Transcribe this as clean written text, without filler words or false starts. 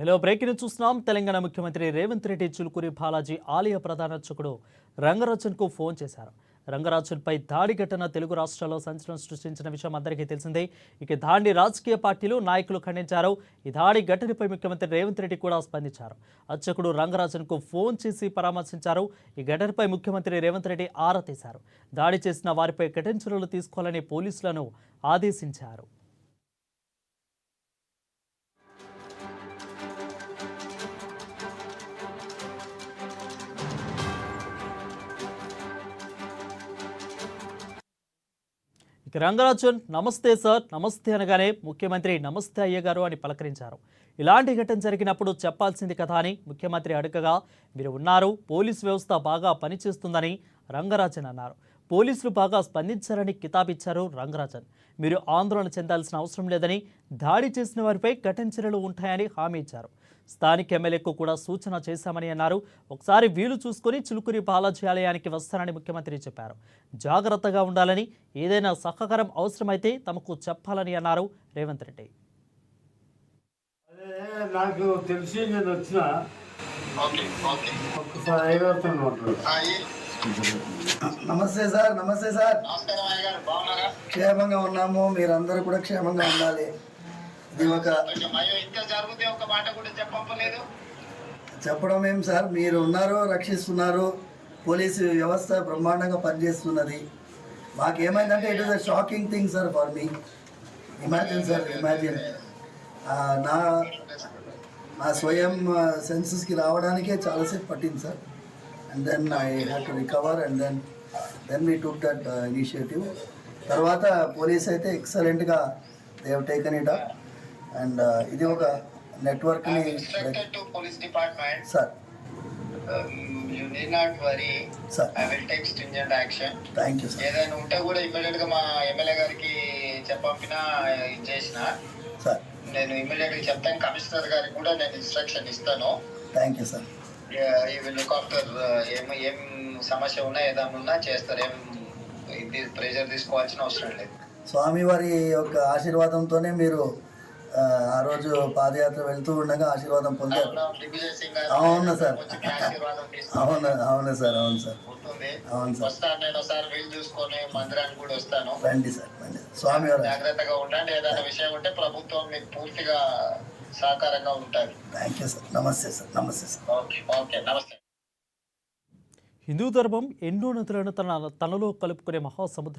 Hello breaking చూస్తున్నాం. తెలంగాణ ముఖ్యమంత్రి రేవంత్ రెడ్డి చిలుకూరి బాలాజీ ఆలయ ప్రధాన అర్చకుడు రంగరాజన్కు ఫోన్ చేశారు. రంగరాజన్పై దాడి ఘటన తెలుగు రాష్ట్రాల్లో సంచలనం సృష్టించిన విషయం అందరికీ తెలిసిందే. ఇక దాడిని రాజకీయ పార్టీలు నాయకులు ఖండించారు. ఈ దాడి ఘటనపై ముఖ్యమంత్రి రేవంత్ రెడ్డి కూడా స్పందించారు. అర్చకుడు రంగరాజన్కు ఫోన్ చేసి పరామర్శించారు. ఈ ఘటనపై ముఖ్యమంత్రి రేవంత్ రెడ్డి ఆరా తీశారు. దాడి చేసిన వారిపై కఠిన చర్యలు తీసుకోవాలని పోలీసులను ఆదేశించారు. ఇక రంగరాజన్ నమస్తే సార్, నమస్తే అనగానే ముఖ్యమంత్రి నమస్తే అయ్యగారు అని పలకరించారు. ఇలాంటి ఘటన జరిగినప్పుడు చెప్పాల్సింది కదా అని ముఖ్యమంత్రి అడగగా, మీరు ఉన్నారు, పోలీసు వ్యవస్థ బాగా పనిచేస్తుందని రంగరాజన్ అన్నారు. పోలీసులు బాగా స్పందించారని కితాబిచ్చారు రంగరాజన్. మీరు ఆందోళన చెందాల్సిన అవసరం లేదని, దాడి చేసిన వారిపై కఠిన చర్యలు ఉంటాయని హామీ ఇచ్చారు. స్థానిక ఎమ్మెల్యేకు కూడా సూచన చేశామని అన్నారు. ఒకసారి వీలు చూసుకుని చిలుకూరి బాలాజీ ఆలయానికి వస్తారని ముఖ్యమంత్రి చెప్పారు. జాగ్రత్తగా ఉండాలని, ఏదైనా సహకారం అవసరమైతే తమకు చెప్పాలని అన్నారు రేవంత్ రెడ్డి. నాకు తెలిసి నేను వచ్చిన ఒకసారి నమస్తే సార్. నమస్తే సార్. క్షేమంగా ఉన్నాము, మీరందరూ కూడా క్షేమంగా ఉండాలి. ఇది ఒక చెప్పడం ఏం సార్, మీరు ఉన్నారు, రక్షిస్తున్నారు, పోలీసు వ్యవస్థ బ్రహ్మాండంగా పనిచేస్తున్నది. మాకేమైందంటే it is a shocking thing sir for me. Imagine sir, imagine నా స్వయం సెన్సెస్కి రావడానికే చాలాసేపు పట్టింది sir. And then I have to recover and then we took that initiative. తర్వాత పోలీస్ అయితే ఎక్సలెంట్గా they have taken it up. And ఇది ఒక నెట్వర్క్ని sir. You need not worry. Sir. I will take stringent action. Thank you, sir. ఏదైనా ఉంటే కూడా immediate గా మా ఎమ్మెల్యే గారికి చెప్పిన చేసిన సార్. నేను ఇమ్మీడియట్ గా చెప్తాను. కమిషనర్ గారికి కూడా నేను ఇన్స్ట్రక్షన్ ఇస్తాను. Thank you sir. ఈ విల్ లుక్ ఆఫ్టర్ ఏం సమస్య ఉన్నా ఏదైనా ఉన్నా చేస్తారు. ఇది ప్రెషర్ తీసుకోవాల్సిన అవసరం లేదు. స్వామివారి యొక్క ఆశీర్వాదంతోనే మీరు ఆ రోజు పాదయాత్ర వెళ్తూ ఉండగా ఆశీర్వాదం పొందారు. అవును సార్, అవును అవును సార్, అవును సార్, అవును సార్. వస్తాను నేను ఒకసారి వీలు చూసుకొని మందిరానికి కూడా వస్తాను. రండి సార్, రండి. స్వామివారు జాగ్రత్తగా ఉండండి. ఏదైనా విషయం ఉంటే ప్రభుత్వం మీకు పూర్తిగా సహకారంగా ఉంటుంది. Thank you sir. నమస్తే సార్. నమస్తే సార్. ఓకే ఓకే, నమస్తే. హిందూ ధర్మం ఎన్నో నదులను తనలో కలుపుకునే మహాసముద్రం.